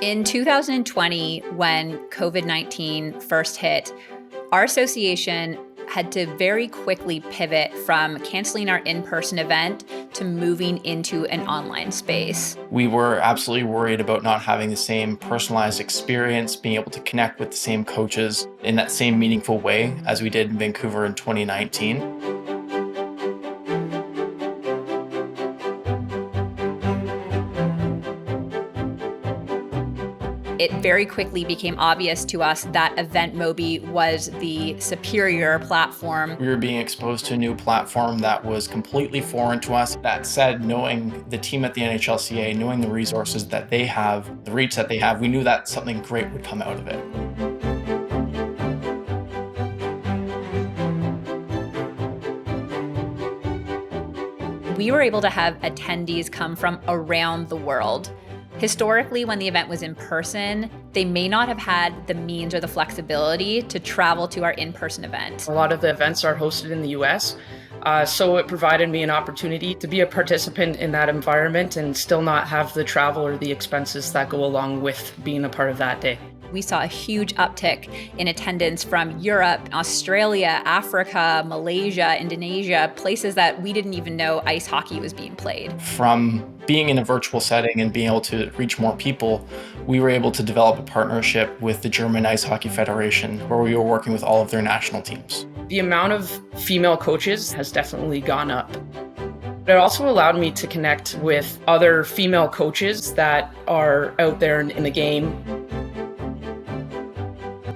In 2020, when COVID-19 first hit, our association had to very quickly pivot from canceling our in-person event to moving into an online space. We were absolutely worried about not having the same personalized experience, being able to connect with the same coaches in that same meaningful way as we did in Vancouver in 2019. It very quickly became obvious to us that EventMobi was the superior platform. We were being exposed to a new platform that was completely foreign to us. That said, knowing the team at the NHLCA, knowing the resources that they have, the reach that they have, we knew that something great would come out of it. We were able to have attendees come from around the world. Historically, when the event was in person, they may not have had the means or the flexibility to travel to our in-person event. A lot of the events are hosted in the US, so it provided me an opportunity to be a participant in that environment and still not have the travel or the expenses that go along with being a part of that day. We saw a huge uptick in attendance from Europe, Australia, Africa, Malaysia, Indonesia, places that we didn't even know ice hockey was being played. From being in a virtual setting and being able to reach more people, we were able to develop a partnership with the German Ice Hockey Federation, where we were working with all of their national teams. The amount of female coaches has definitely gone up. It also allowed me to connect with other female coaches that are out there in the game.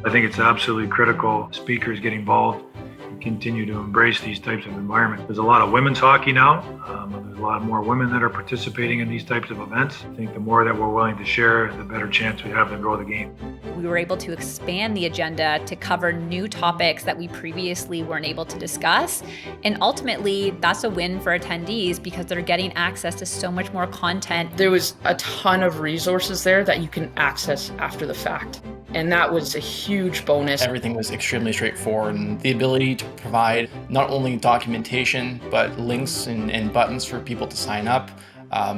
I think it's absolutely critical speakers get involved and continue to embrace these types of environments. There's a lot of women's hockey now. There's a lot more women that are participating in these types of events. I think the more that we're willing to share, the better chance we have to grow the game. We were able to expand the agenda to cover new topics that we previously weren't able to discuss. And ultimately, that's a win for attendees because they're getting access to so much more content. There was a ton of resources there that you can access after the fact. And that was a huge bonus. Everything was extremely straightforward, and the ability to provide not only documentation, but links and buttons for people to sign up,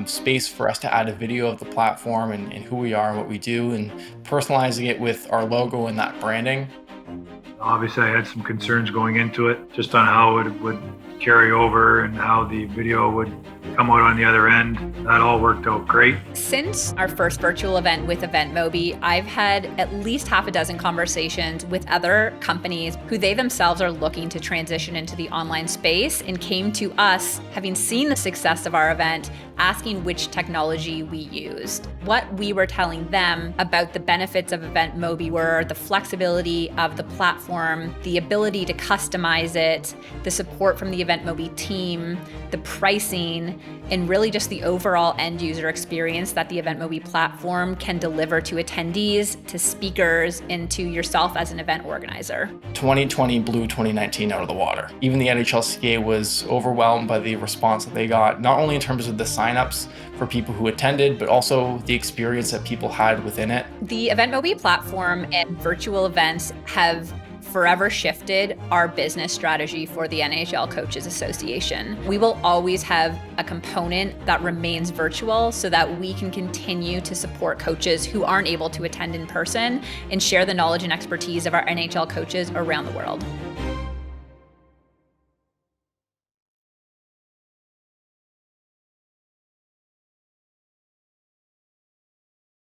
space for us to add a video of the platform and who we are and what we do, and personalizing it with our logo and that branding. Obviously, I had some concerns going into it, just on how it would carry over and how the video would come out on the other end. That all worked out great. Since our first virtual event with EventMobi, I've had at least half a dozen conversations with other companies who they themselves are looking to transition into the online space and came to us, having seen the success of our event, asking which technology we used. What we were telling them about the benefits of EventMobi were the flexibility of the platform, the ability to customize it, the support from the EventMobi team, the pricing, and really just the overall end user experience that the EventMobi platform can deliver to attendees, to speakers, and to yourself as an event organizer. 2020 blew 2019 out of the water. Even the NHLCA was overwhelmed by the response that they got, not only in terms of the signups for people who attended, but also the experience that people had within it. The EventMobi platform and virtual events have forever shifted our business strategy for the NHL Coaches Association. We will always have a component that remains virtual so that we can continue to support coaches who aren't able to attend in person and share the knowledge and expertise of our NHL coaches around the world.